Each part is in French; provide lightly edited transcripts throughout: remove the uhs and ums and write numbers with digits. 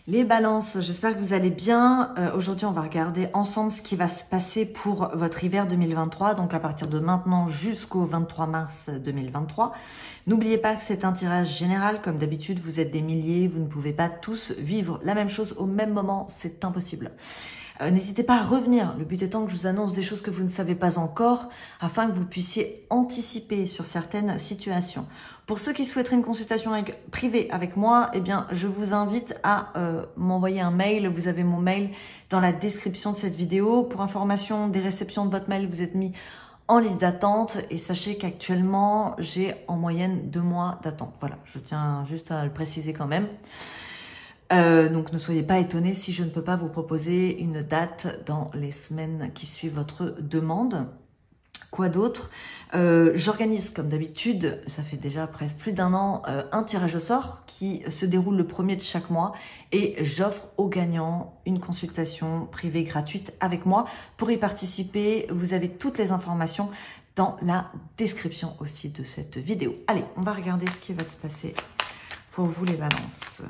Les balances, j'espère que vous allez bien. Aujourd'hui, on va regarder ensemble ce qui va se passer pour votre hiver 2023, donc à partir de maintenant jusqu'au 23 mars 2023. N'oubliez pas que c'est un tirage général. Comme d'habitude, vous êtes des milliers, vous ne pouvez pas tous vivre la même chose au même moment, c'est impossible. N'hésitez pas à revenir, le but étant que je vous annonce des choses que vous ne savez pas encore, afin que vous puissiez anticiper sur certaines situations. Pour ceux qui souhaiteraient une consultation privée avec moi, eh bien, je vous invite à m'envoyer un mail. Vous avez mon mail dans la description de cette vidéo. Pour information des réceptions de votre mail, vous êtes mis en liste d'attente et sachez qu'actuellement, j'ai en moyenne 2 mois d'attente. Voilà, je tiens juste à le préciser quand même. Donc ne soyez pas étonnés si je ne peux pas vous proposer une date dans les semaines qui suivent votre demande. Quoi d'autre? J'organise comme d'habitude, ça fait déjà presque plus d'1 an, un tirage au sort qui se déroule le 1er de chaque mois et j'offre aux gagnants une consultation privée gratuite avec moi. Pour y participer, vous avez toutes les informations dans la description aussi de cette vidéo. Allez, on va regarder ce qui va se passer pour vous les balances.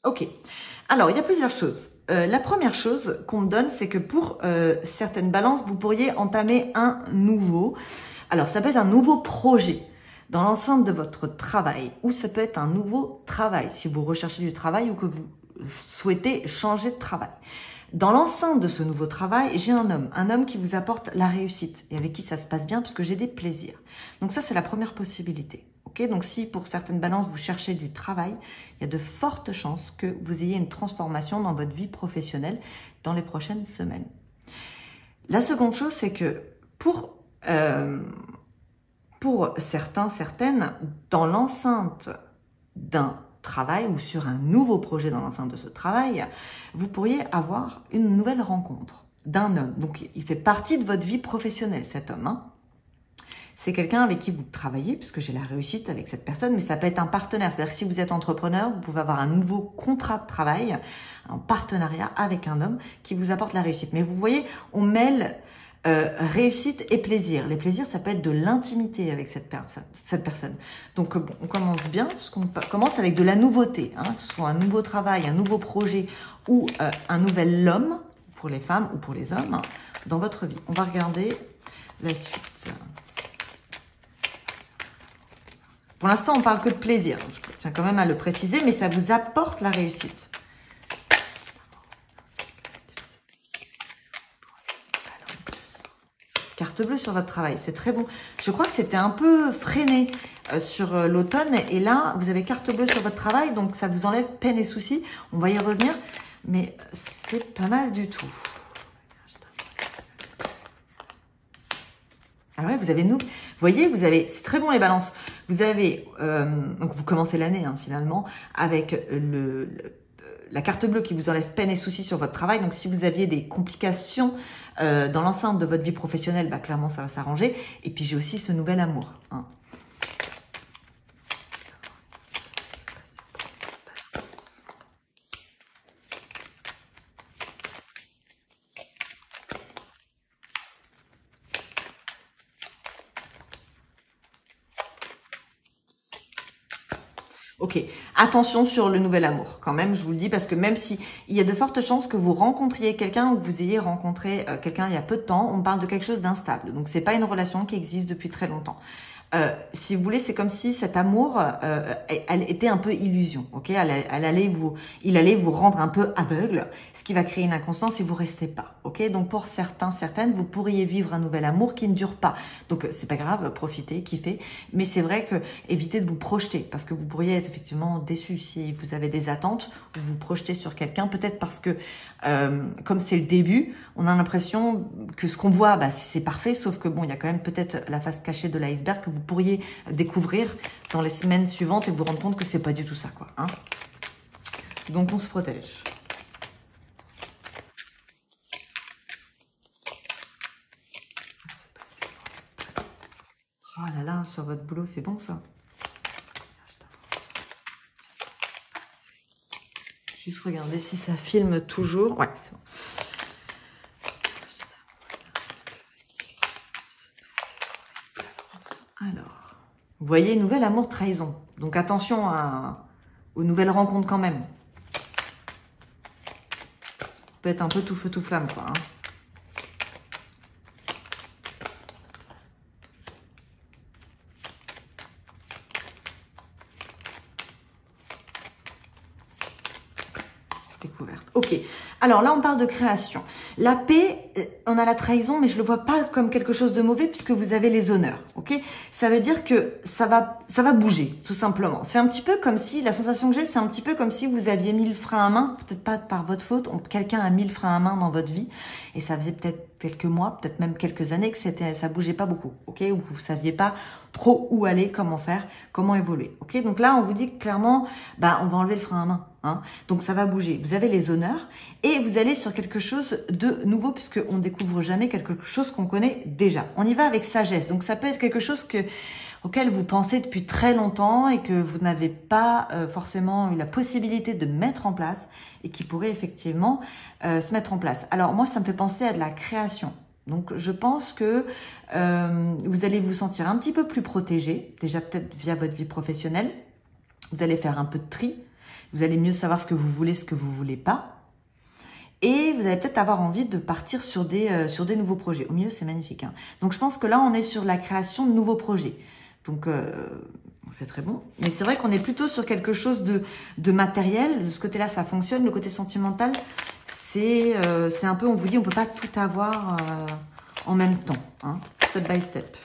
Ok, alors il y a plusieurs choses. La première chose qu'on me donne, c'est que pour certaines balances, vous pourriez entamer un nouveau. Alors ça peut être un nouveau projet dans l'enceinte de votre travail ou ça peut être un nouveau travail si vous recherchez du travail ou que vous souhaitez changer de travail. Dans l'enceinte de ce nouveau travail, j'ai un homme qui vous apporte la réussite et avec qui ça se passe bien parce que j'ai des plaisirs. Donc ça, c'est la première possibilité. Okay, donc si pour certaines balances, vous cherchez du travail, il y a de fortes chances que vous ayez une transformation dans votre vie professionnelle dans les prochaines semaines. La seconde chose, c'est que pour certains, certaines, dans l'enceinte d'un travail ou sur un nouveau projet dans l'enceinte de ce travail, vous pourriez avoir une nouvelle rencontre d'un homme. Donc, il fait partie de votre vie professionnelle, cet homme, hein. C'est quelqu'un avec qui vous travaillez, puisque j'ai la réussite avec cette personne, mais ça peut être un partenaire. C'est-à-dire que si vous êtes entrepreneur, vous pouvez avoir un nouveau contrat de travail, un partenariat avec un homme qui vous apporte la réussite. Mais vous voyez, on mêle réussite et plaisir. Les plaisirs, ça peut être de l'intimité avec cette personne. Donc, bon, on commence bien, puisqu'on commence avec de la nouveauté, hein, que ce soit un nouveau travail, un nouveau projet ou un nouvel homme, pour les femmes ou pour les hommes, dans votre vie. On va regarder la suite. Pour l'instant, on parle que de plaisir. Je tiens quand même à le préciser, mais ça vous apporte la réussite. Carte bleue sur votre travail, c'est très bon. Je crois que c'était un peu freiné sur l'automne. Et là, vous avez carte bleue sur votre travail, donc ça vous enlève peine et soucis. On va y revenir, mais c'est pas mal du tout. Ah ouais, vous avez vous voyez, vous avez, c'est très bon les balances. Vous avez, donc vous commencez l'année hein, finalement avec la carte bleue qui vous enlève peine et soucis sur votre travail. Donc si vous aviez des complications dans l'enceinte de votre vie professionnelle, bah, clairement ça va s'arranger. Et puis j'ai aussi ce nouvel amour. Hein. Ok, attention sur le nouvel amour quand même, je vous le dis, parce que même si il y a de fortes chances que vous rencontriez quelqu'un ou que vous ayez rencontré quelqu'un il y a peu de temps, on parle de quelque chose d'instable. Donc c'est pas une relation qui existe depuis très longtemps. Si vous voulez, c'est comme si cet amour, elle était un peu illusion, ok, il allait vous rendre un peu aveugle, ce qui va créer une inconstance si vous restez pas, ok. Donc pour certains, certaines, vous pourriez vivre un nouvel amour qui ne dure pas. Donc c'est pas grave, profitez, kiffez, mais c'est vrai que évitez de vous projeter parce que vous pourriez être effectivement déçu si vous avez des attentes, vous vous projetez sur quelqu'un, peut-être parce que comme c'est le début, on a l'impression que ce qu'on voit, bah, c'est parfait, sauf que bon, il y a quand même peut-être la face cachée de l'iceberg que vous pourriez découvrir dans les semaines suivantes et vous rendre compte que c'est pas du tout ça, quoi. Hein. Donc on se protège. Oh là là, sur votre boulot, c'est bon ça. Juste regarder si ça filme toujours. Ouais, c'est bon. Alors, vous voyez, nouvel amour trahison. Donc attention aux nouvelles rencontres quand même. Ça peut être un peu tout feu tout flamme, quoi. Hein. Découverte. Ok. Alors là, on parle de création. La paix, on a la trahison, mais je le vois pas comme quelque chose de mauvais puisque vous avez les honneurs. Ok. Ça veut dire que ça va bouger, tout simplement. C'est un petit peu comme si, la sensation que j'ai, c'est un petit peu comme si vous aviez mis le frein à main, peut-être pas par votre faute, quelqu'un a mis le frein à main dans votre vie et ça faisait peut-être quelques mois, peut-être même quelques années que ça bougeait pas beaucoup. Ok. Ou vous saviez pas trop où aller, comment faire, comment évoluer. Ok. Donc là, on vous dit clairement, bah, on va enlever le frein à main. Hein. Donc ça va bouger. Vous avez les honneurs et vous allez sur quelque chose de nouveau puisque on découvre jamais quelque chose qu'on connaît déjà. On y va avec sagesse. Donc ça peut être quelque chose auquel vous pensez depuis très longtemps et que vous n'avez pas forcément eu la possibilité de mettre en place et qui pourrait effectivement se mettre en place. Alors moi, ça me fait penser à de la création. Donc je pense que vous allez vous sentir un petit peu plus protégé, déjà peut-être via votre vie professionnelle. Vous allez faire un peu de tri. Vous allez mieux savoir ce que vous voulez, ce que vous voulez pas. Et vous allez peut-être avoir envie de partir sur des nouveaux projets. Au milieu, c'est magnifique. Hein. Donc, je pense que là, on est sur la création de nouveaux projets. Donc, c'est très bon. Mais c'est vrai qu'on est plutôt sur quelque chose de matériel. De ce côté-là, ça fonctionne. Le côté sentimental, c'est un peu, on vous dit, on ne peut pas tout avoir en même temps. Hein, step by step.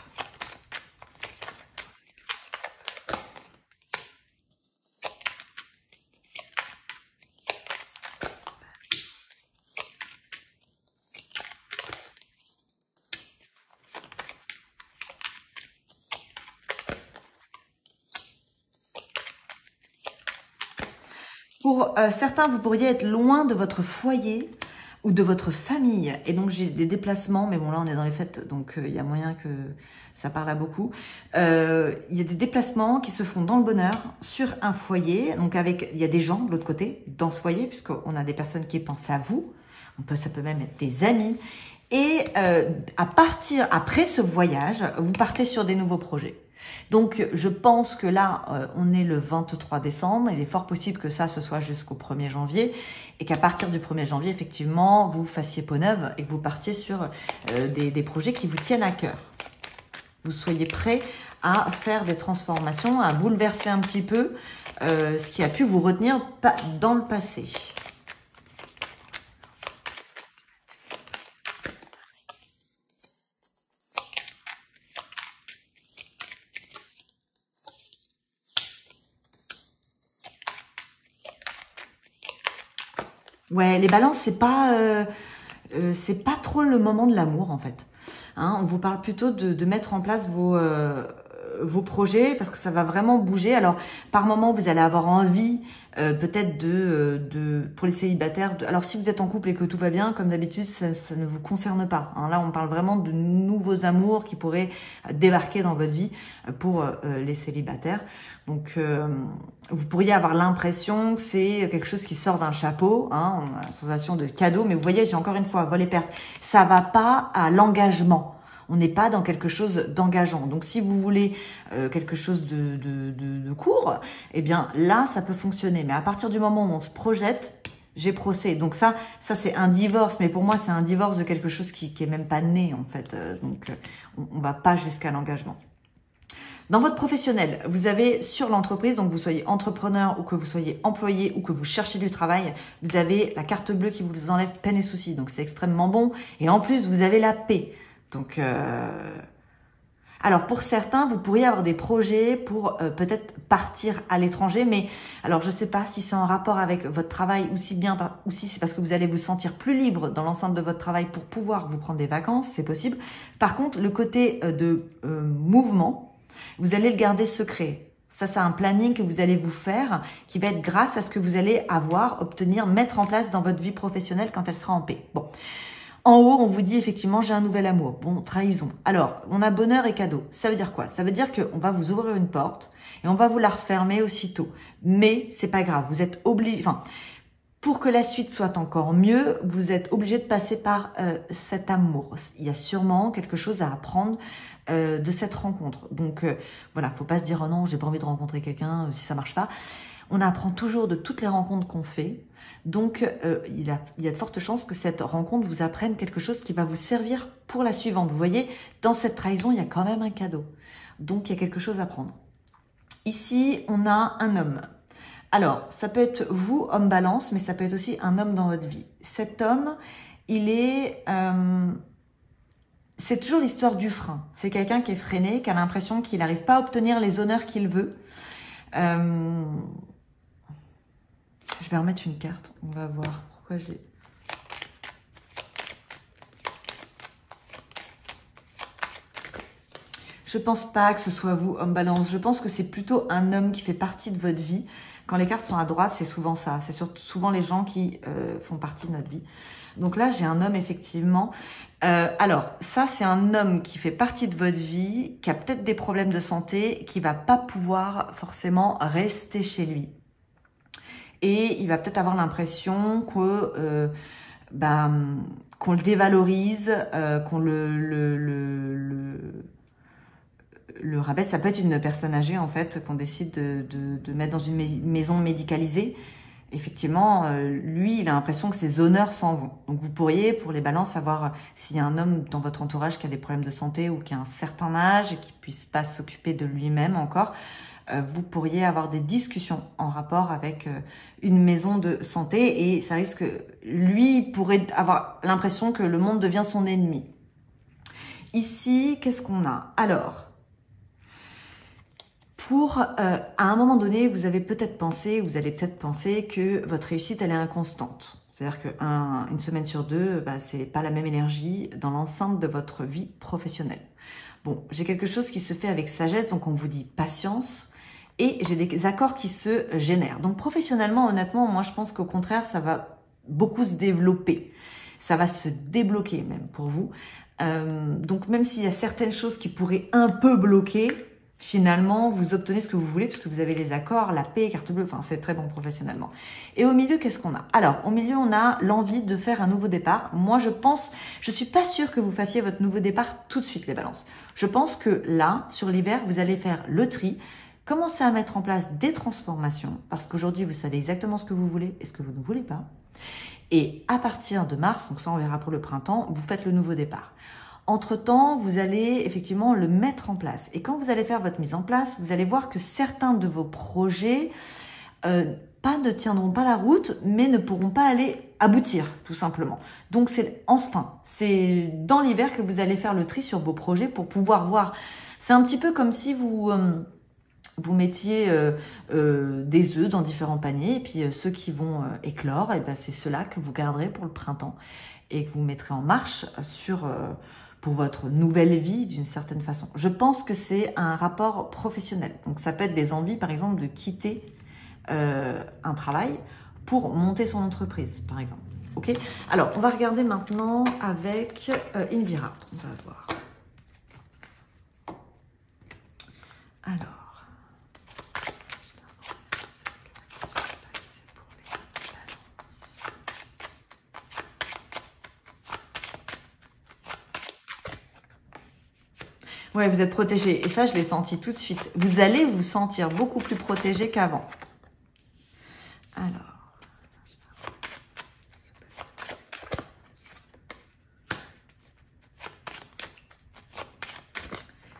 Pour certains, vous pourriez être loin de votre foyer ou de votre famille. Et donc, j'ai des déplacements, mais bon, là, on est dans les fêtes, donc il y a moyen que ça parle à beaucoup. Il y a des déplacements qui se font dans le bonheur sur un foyer. Donc, il y a des gens de l'autre côté, dans ce foyer, puisqu'on a des personnes qui pensent à vous. Ça peut même être des amis. Et après ce voyage, vous partez sur des nouveaux projets. Donc, je pense que là, on est le 23 décembre. Il est fort possible que ça, ce soit jusqu'au 1er janvier. Et qu'à partir du 1er janvier, effectivement, vous fassiez peau neuve et que vous partiez sur des projets qui vous tiennent à cœur. Vous soyez prêts à faire des transformations, à bouleverser un petit peu ce qui a pu vous retenir dans le passé. Ouais, les balances, c'est pas trop le moment de l'amour, en fait. Hein, on vous parle plutôt de mettre en place vos projets parce que ça va vraiment bouger. Alors, par moment, vous allez avoir envie peut-être pour les célibataires. Alors, si vous êtes en couple et que tout va bien, comme d'habitude, ça ne vous concerne pas. Hein, là, on parle vraiment de nouveaux amours qui pourraient débarquer dans votre vie pour les célibataires. Donc, vous pourriez avoir l'impression que c'est quelque chose qui sort d'un chapeau, hein, on a la sensation de cadeau. Mais vous voyez, j'ai encore une fois, vol et perte. Ça va pas à l'engagement. On n'est pas dans quelque chose d'engageant. Donc, si vous voulez quelque chose de court, eh bien là, ça peut fonctionner. Mais à partir du moment où on se projette, j'ai procès. Donc ça c'est un divorce. Mais pour moi, c'est un divorce de quelque chose qui est même pas né, en fait. Donc, on va pas jusqu'à l'engagement. Dans votre professionnel, vous avez sur l'entreprise, donc vous soyez entrepreneur ou que vous soyez employé ou que vous cherchez du travail, vous avez la carte bleue qui vous enlève peine et soucis. Donc, c'est extrêmement bon. Et en plus, vous avez la paix. Donc, alors pour certains, vous pourriez avoir des projets pour peut-être partir à l'étranger. Mais alors, je ne sais pas si c'est en rapport avec votre travail ou si c'est parce que vous allez vous sentir plus libre dans l'enceinte de votre travail pour pouvoir vous prendre des vacances. C'est possible. Par contre, le côté de mouvement, vous allez le garder secret. Ça, c'est un planning que vous allez vous faire qui va être grâce à ce que vous allez obtenir, mettre en place dans votre vie professionnelle quand elle sera en paix. Bon. En haut, on vous dit effectivement, j'ai un nouvel amour. Bon, trahison. Alors, on a bonheur et cadeau. Ça veut dire quoi? Ça veut dire qu'on va vous ouvrir une porte et on va vous la refermer aussitôt. Mais c'est pas grave. Vous êtes obligé... Enfin, pour que la suite soit encore mieux, vous êtes obligé de passer par cet amour. Il y a sûrement quelque chose à apprendre de cette rencontre. Donc voilà, faut pas se dire oh non, j'ai pas envie de rencontrer quelqu'un si ça marche pas. On apprend toujours de toutes les rencontres qu'on fait. Donc il y a de fortes chances que cette rencontre vous apprenne quelque chose qui va vous servir pour la suivante. Vous voyez, dans cette trahison, il y a quand même un cadeau. Donc il y a quelque chose à prendre. Ici, on a un homme. Alors, ça peut être vous, homme balance, mais ça peut être aussi un homme dans votre vie. Cet homme, il est... c'est toujours l'histoire du frein. C'est quelqu'un qui est freiné, qui a l'impression qu'il n'arrive pas à obtenir les honneurs qu'il veut. Je vais remettre une carte. On va voir pourquoi je l'ai... Je pense pas que ce soit vous, homme balance. Je pense que c'est plutôt un homme qui fait partie de votre vie. Quand les cartes sont à droite, c'est souvent ça. C'est souvent les gens qui font partie de notre vie. Donc là, j'ai un homme, effectivement. Alors, ça, c'est un homme qui fait partie de votre vie, qui a peut-être des problèmes de santé, qui va pas pouvoir forcément rester chez lui. Et il va peut-être avoir l'impression que qu'on le dévalorise, qu'on le rabaisse. Ça peut être une personne âgée, en fait, qu'on décide de mettre dans une maison médicalisée. Effectivement, lui, il a l'impression que ses honneurs s'en vont. Donc, vous pourriez, pour les balances, savoir s'il y a un homme dans votre entourage qui a des problèmes de santé ou qui a un certain âge et qui ne puisse pas s'occuper de lui-même encore. Vous pourriez avoir des discussions en rapport avec une maison de santé et ça risque, lui, pourrait avoir l'impression que le monde devient son ennemi. Ici, qu'est-ce qu'on a? Alors, à un moment donné, vous allez peut-être penser que votre réussite, elle est inconstante. C'est-à-dire qu'une semaine sur deux, c'est pas la même énergie dans l'enceinte de votre vie professionnelle. Bon, j'ai quelque chose qui se fait avec sagesse, donc on vous dit patience, et j'ai des accords qui se génèrent. Donc professionnellement, honnêtement, moi je pense qu'au contraire, ça va beaucoup se développer. Ça va se débloquer même pour vous. Donc même s'il y a certaines choses qui pourraient un peu bloquer, finalement, vous obtenez ce que vous voulez parce que vous avez les accords, la paix, carte bleue, enfin c'est très bon professionnellement. Et au milieu, qu'est-ce qu'on a? Alors, au milieu, on a l'envie de faire un nouveau départ. Moi, je suis pas sûre que vous fassiez votre nouveau départ tout de suite, les balances. Je pense que là, sur l'hiver, vous allez faire le tri, commencer à mettre en place des transformations parce qu'aujourd'hui, vous savez exactement ce que vous voulez et ce que vous ne voulez pas. Et à partir de mars, donc ça on verra pour le printemps, vous faites le nouveau départ. Entre-temps, vous allez effectivement le mettre en place. Et quand vous allez faire votre mise en place, vous allez voir que certains de vos projets ne tiendront pas la route, mais ne pourront pas aller aboutir, tout simplement. Donc, c'est dans l'hiver que vous allez faire le tri sur vos projets pour pouvoir voir. C'est un petit peu comme si vous mettiez des œufs dans différents paniers, et puis ceux qui vont éclore, et c'est ceux-là que vous garderez pour le printemps et que vous mettrez en marche pour votre nouvelle vie d'une certaine façon. Je pense que c'est un rapport professionnel. Donc ça peut être des envies, par exemple, de quitter un travail pour monter son entreprise, par exemple. Ok. Alors, on va regarder maintenant avec Indira. On va voir. Alors. Ouais, vous êtes protégé. Et ça, je l'ai senti tout de suite. Vous allez vous sentir beaucoup plus protégé qu'avant. Alors.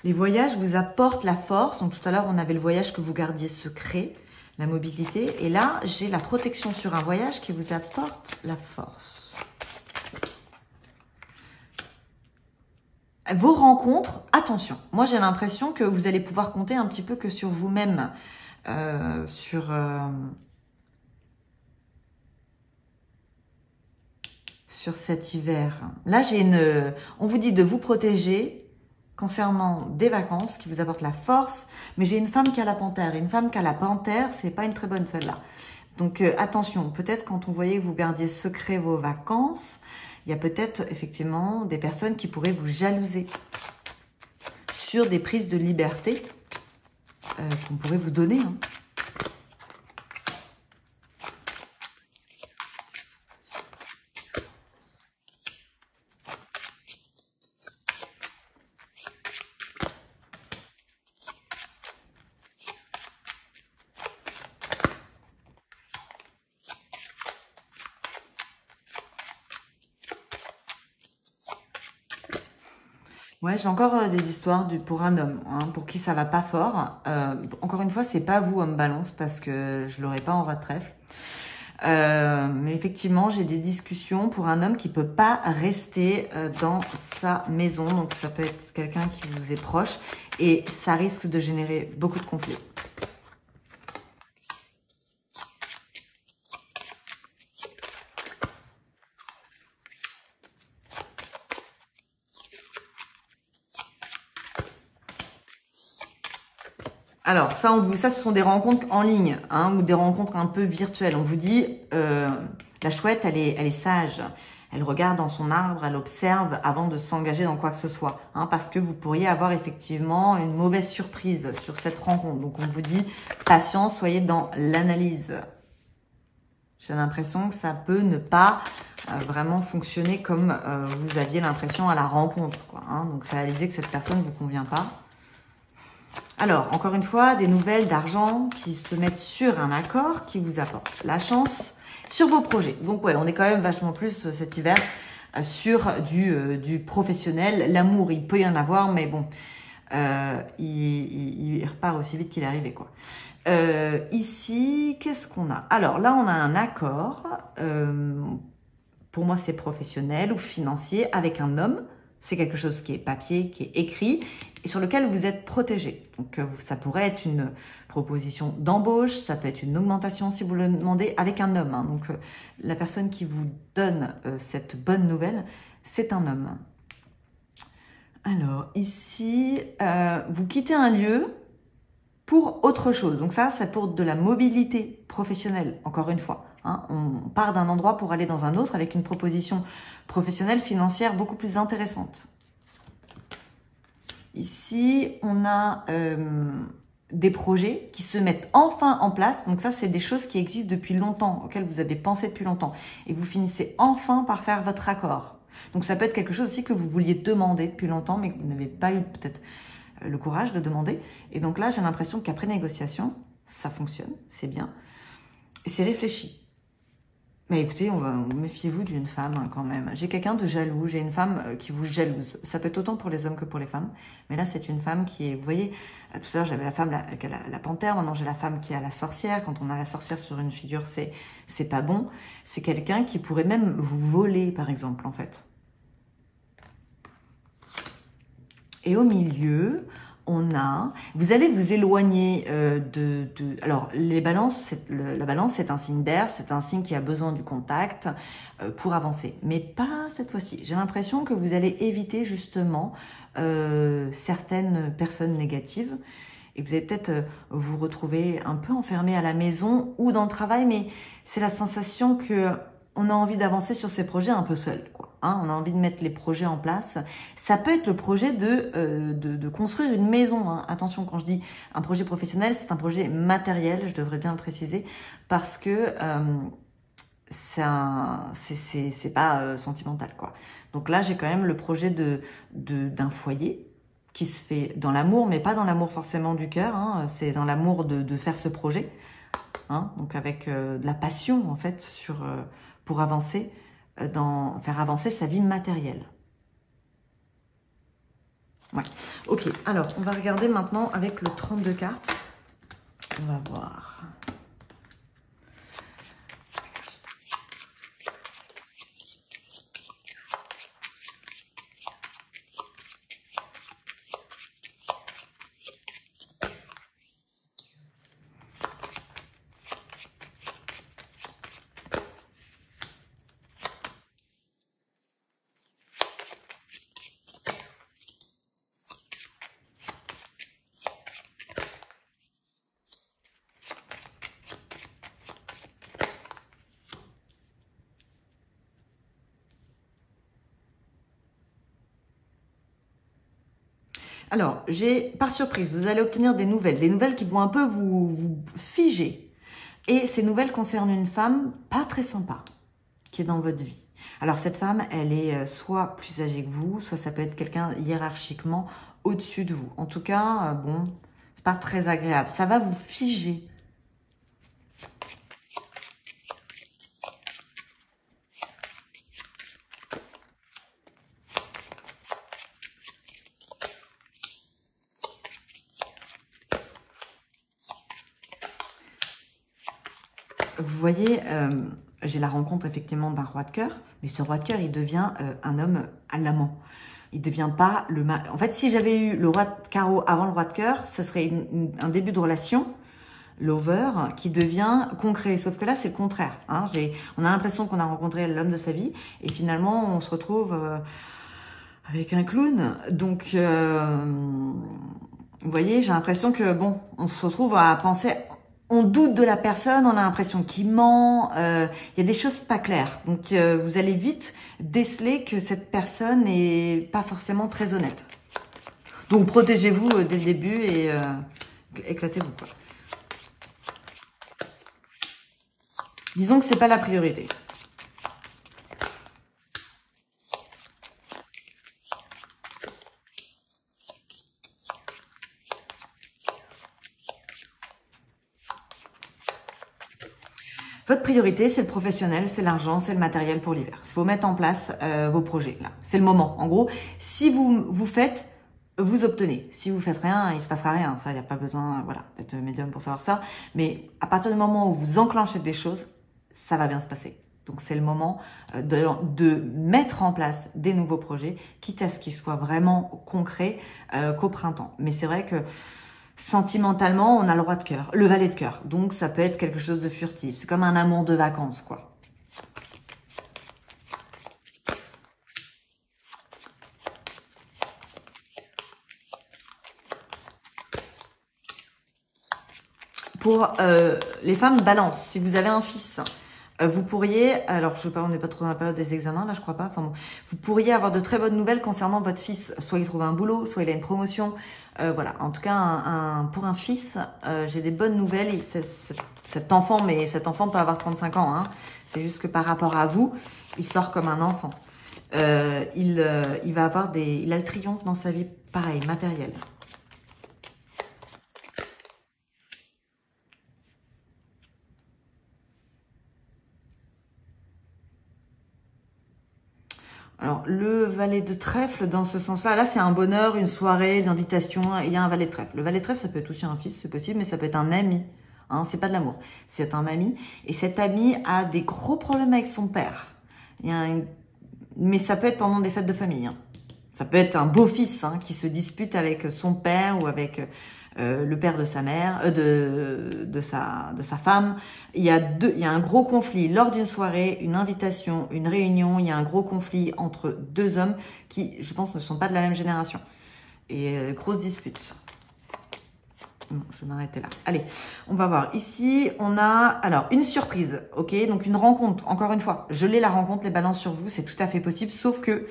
Les voyages vous apportent la force. Donc tout à l'heure, on avait le voyage que vous gardiez secret, la mobilité. Et là, j'ai la protection sur un voyage qui vous apporte la force. Vos rencontres, attention. Moi, j'ai l'impression que vous allez pouvoir compter un petit peu que sur vous-même. Sur cet hiver. Là, on vous dit de vous protéger concernant des vacances qui vous apportent la force, mais j'ai une femme qui a la panthère. Et une femme qui a la panthère, c'est pas une très bonne celle-là. Donc attention, peut-être quand on voyait que vous gardiez secret vos vacances, il y a peut-être effectivement des personnes qui pourraient vous jalouser sur des prises de liberté qu'on pourrait vous donner. Hein. Ouais, j'ai encore des histoires pour un homme, hein, pour qui ça va pas fort. Encore une fois, c'est pas vous, homme balance, parce que je l'aurai pas en roi de trèfle. Mais effectivement, j'ai des discussions pour un homme qui peut pas rester dans sa maison. Donc, ça peut être quelqu'un qui vous est proche et ça risque de générer beaucoup de conflits. Alors, ça, ce sont des rencontres en ligne, hein, ou des rencontres un peu virtuelles. On vous dit, la chouette, elle est sage. Elle regarde dans son arbre, elle observe avant de s'engager dans quoi que ce soit. Hein, parce que vous pourriez avoir effectivement une mauvaise surprise sur cette rencontre. Donc, on vous dit, patience, soyez dans l'analyse. J'ai l'impression que ça peut ne pas vraiment fonctionner comme vous aviez l'impression à la rencontre, quoi, hein. Donc, réalisez que cette personne ne vous convient pas. Alors, encore une fois, des nouvelles d'argent qui se mettent sur un accord qui vous apporte la chance sur vos projets. Donc, ouais, on est quand même vachement plus cet hiver sur du professionnel. L'amour, il peut y en avoir, mais bon, il repart aussi vite qu'il est arrivé, quoi. Ici, qu'est-ce qu'on a? Alors, là, on a un accord. Pour moi, c'est professionnel ou financier avec un homme. C'est quelque chose qui est papier, qui est écrit et sur lequel vous êtes protégé. Donc, ça pourrait être une proposition d'embauche, ça peut être une augmentation si vous le demandez avec un homme. Hein. Donc, la personne qui vous donne cette bonne nouvelle, c'est un homme. Alors, ici, vous quittez un lieu pour autre chose. Donc ça, c'est pour de la mobilité professionnelle, encore une fois. Hein. On part d'un endroit pour aller dans un autre avec une proposition professionnelle, financière beaucoup plus intéressante. Ici, on a des projets qui se mettent enfin en place. Donc ça, c'est des choses qui existent depuis longtemps, auxquelles vous avez pensé depuis longtemps. Et vous finissez enfin par faire votre accord. Donc ça peut être quelque chose aussi que vous vouliez demander depuis longtemps, mais que vous n'avez pas eu peut-être le courage de demander. Et donc là, j'ai l'impression qu'après négociation, ça fonctionne, c'est bien. Et c'est réfléchi. Mais écoutez, méfiez-vous d'une femme hein, quand même. J'ai quelqu'un de jaloux, j'ai une femme qui vous jalouse. Ça peut être autant pour les hommes que pour les femmes. Mais là, c'est une femme qui est, vous voyez, tout à l'heure, j'avais la femme qui a la panthère. Maintenant, j'ai la femme qui a la sorcière. Quand on a la sorcière sur une figure, c'est pas bon. C'est quelqu'un qui pourrait même vous voler, par exemple, en fait. Et au milieu, vous allez vous éloigner alors, les balances, la balance, c'est un signe d'air, c'est un signe qui a besoin du contact pour avancer. Mais pas cette fois-ci. J'ai l'impression que vous allez éviter justement certaines personnes négatives et que vous allez peut-être vous retrouver un peu enfermé à la maison ou dans le travail, mais c'est la sensation que on a envie d'avancer sur ces projets un peu seul, quoi. Hein, on a envie de mettre les projets en place. Ça peut être le projet de construire une maison. Hein. Attention, quand je dis un projet professionnel, c'est un projet matériel, je devrais bien le préciser, parce que c'est pas sentimental, quoi. Donc là, j'ai quand même le projet d'un foyer, qui se fait dans l'amour, mais pas dans l'amour forcément du cœur, hein, c'est dans l'amour de faire ce projet, hein, donc avec de la passion en fait pour avancer, faire avancer sa vie matérielle. Ouais. Ok, alors on va regarder maintenant avec le 32 cartes. On va voir. Alors, par surprise, vous allez obtenir des nouvelles qui vont un peu vous figer. Et ces nouvelles concernent une femme pas très sympa qui est dans votre vie. Alors, cette femme, elle est soit plus âgée que vous, soit ça peut être quelqu'un hiérarchiquement au-dessus de vous. En tout cas, bon, c'est pas très agréable. Ça va vous figer. Vous voyez, j'ai la rencontre effectivement d'un roi de cœur, mais ce roi de cœur, il devient un homme à l'amant. Il ne devient pas le mari. En fait, si j'avais eu le roi de carreau avant le roi de cœur, ce serait un début de relation, lover, qui devient concret. Sauf que là, c'est le contraire. Hein. On a l'impression qu'on a rencontré l'homme de sa vie, et finalement, on se retrouve avec un clown. Donc, vous voyez, j'ai l'impression que, bon, on se retrouve à penser... On doute de la personne, on a l'impression qu'il ment, il y a des choses pas claires. Donc, vous allez vite déceler que cette personne n'est pas forcément très honnête. Donc, protégez-vous dès le début et éclatez-vous, quoi. Disons que c'est pas la priorité. Votre priorité, c'est le professionnel, c'est l'argent, c'est le matériel pour l'hiver. Il faut mettre en place vos projets. Là, c'est le moment. En gros, si vous faites, vous obtenez. Si vous faites rien, il se passera rien. Ça, il n'y a pas besoin, voilà, d'être médium pour savoir ça. Mais à partir du moment où vous enclenchez des choses, ça va bien se passer. Donc, c'est le moment de mettre en place des nouveaux projets, quitte à ce qu'ils soient vraiment concrets qu'au printemps. Mais c'est vrai que sentimentalement, on a le roi de cœur, le valet de cœur. Donc, ça peut être quelque chose de furtif. C'est comme un amour de vacances, quoi. Pour les femmes balance, si vous avez un fils, vous pourriez, alors je sais pas, on n'est pas trop dans la période des examens, là je crois pas, enfin bon, vous pourriez avoir de très bonnes nouvelles concernant votre fils. Soit il trouve un boulot, soit il a une promotion, voilà. En tout cas, pour un fils, j'ai des bonnes nouvelles. Et cet enfant, mais cet enfant peut avoir 35 ans, hein. C'est juste que par rapport à vous, il sort comme un enfant. Il va avoir il a le triomphe dans sa vie, pareil, matériel. Alors, le valet de trèfle, dans ce sens-là, là, c'est un bonheur, une soirée, une invitation, il y a un valet de trèfle. Le valet de trèfle, ça peut être aussi un fils, c'est possible, mais ça peut être un ami. Hein, c'est pas de l'amour, c'est un ami. Et cet ami a des gros problèmes avec son père. Mais ça peut être pendant des fêtes de famille. Hein. Ça peut être un beau-fils qui se dispute avec son père ou avec le père de sa mère, de sa femme. Il y a un gros conflit lors d'une soirée, une invitation, une réunion. Il y a un gros conflit entre deux hommes qui, je pense, ne sont pas de la même génération. Et grosse dispute. Bon, je vais m'arrêter là. Allez, on va voir. Ici, on a alors une surprise, ok? Donc une rencontre, encore une fois. Je l'ai la rencontre, les balances sur vous, c'est tout à fait possible, sauf que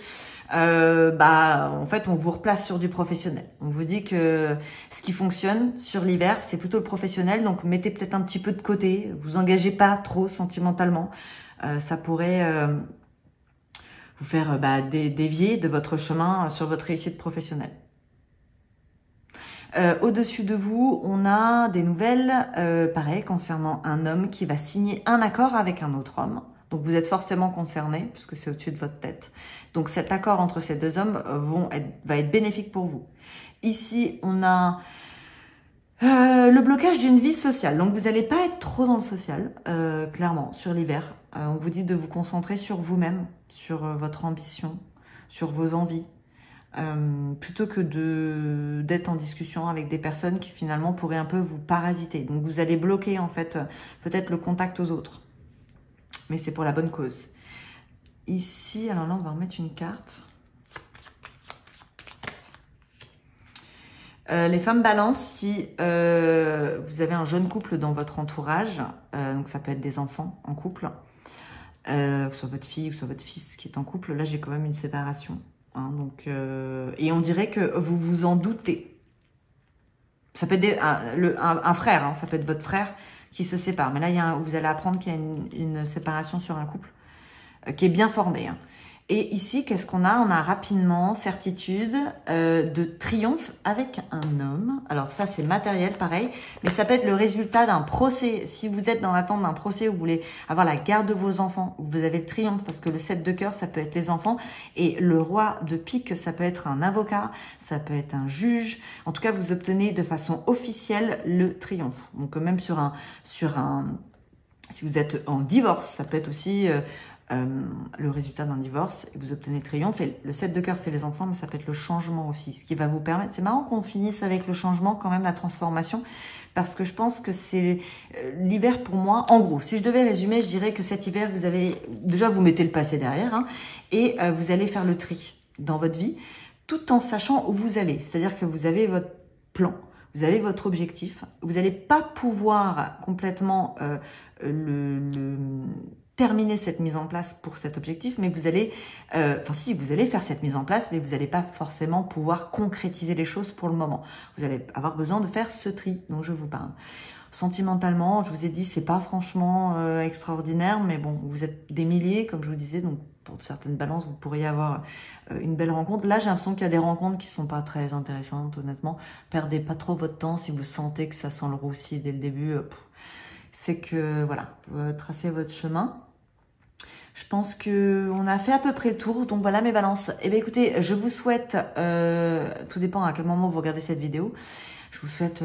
en fait, on vous replace sur du professionnel. On vous dit que ce qui fonctionne sur l'hiver, c'est plutôt le professionnel. Donc, mettez peut-être un petit peu de côté. Vous engagez pas trop sentimentalement. Ça pourrait vous faire dévier de votre chemin sur votre réussite professionnelle. Au-dessus de vous, on a des nouvelles, pareil, concernant un homme qui va signer un accord avec un autre homme. Donc vous êtes forcément concerné, puisque c'est au-dessus de votre tête. Donc cet accord entre ces deux hommes va être bénéfique pour vous. Ici, on a le blocage d'une vie sociale. Donc vous n'allez pas être trop dans le social, clairement, sur l'hiver. On vous dit de vous concentrer sur vous-même, sur votre ambition, sur vos envies. Plutôt que d'être en discussion avec des personnes qui finalement pourraient un peu vous parasiter. Donc vous allez bloquer en fait peut-être le contact aux autres. Mais c'est pour la bonne cause. Ici, alors là on va remettre une carte. Les femmes balance, si vous avez un jeune couple dans votre entourage, donc ça peut être des enfants en couple, soit votre fille ou soit votre fils qui est en couple, là j'ai quand même une séparation. Hein, donc, et on dirait que vous vous en doutez. Ça peut être un frère, hein, ça peut être votre frère qui se sépare. Mais là, vous allez apprendre qu'il y a une séparation sur un couple qui est bien formé. Hein. Et ici, qu'est-ce qu'on a? On a rapidement certitude de triomphe avec un homme. Alors ça, c'est matériel, pareil. Mais ça peut être le résultat d'un procès. Si vous êtes dans l'attente d'un procès où vous voulez avoir la garde de vos enfants, où vous avez le triomphe, parce que le 7 de cœur, ça peut être les enfants. Et le roi de pique, ça peut être un avocat, ça peut être un juge. En tout cas, vous obtenez de façon officielle le triomphe. Donc même si vous êtes en divorce, ça peut être aussi... le résultat d'un divorce et vous obtenez le triomphe. Et le 7 de cœur, c'est les enfants, mais ça peut être le changement aussi, ce qui va vous permettre... C'est marrant qu'on finisse avec le changement, quand même, la transformation, parce que je pense que c'est l'hiver pour moi. En gros, si je devais résumer, je dirais que cet hiver, vous avez... Déjà, vous mettez le passé derrière, hein, et vous allez faire le tri dans votre vie, tout en sachant où vous allez. C'est-à-dire que vous avez votre plan, vous avez votre objectif, vous n'allez pas pouvoir complètement terminer cette mise en place pour cet objectif, mais vous allez, si, vous allez faire cette mise en place, mais vous n'allez pas forcément pouvoir concrétiser les choses pour le moment. Vous allez avoir besoin de faire ce tri dont je vous parle. Sentimentalement, je vous ai dit, c'est pas franchement extraordinaire, mais bon, vous êtes des milliers, comme je vous disais, donc pour certaines balances, vous pourriez avoir une belle rencontre. Là, j'ai l'impression qu'il y a des rencontres qui sont pas très intéressantes, honnêtement. Perdez pas trop votre temps si vous sentez que ça sent le roussi dès le début. C'est que, voilà, tracez votre chemin. Je pense qu'on a fait à peu près le tour. Donc voilà mes balances. Eh bien écoutez, je vous souhaite, tout dépend à quel moment vous regardez cette vidéo, je vous souhaite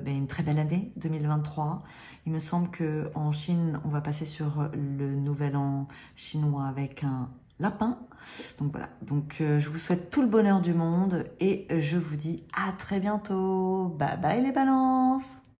une très belle année 2023. Il me semble qu'en Chine, on va passer sur le nouvel an chinois avec un lapin. Donc voilà, donc je vous souhaite tout le bonheur du monde et je vous dis à très bientôt. Bye bye les balances.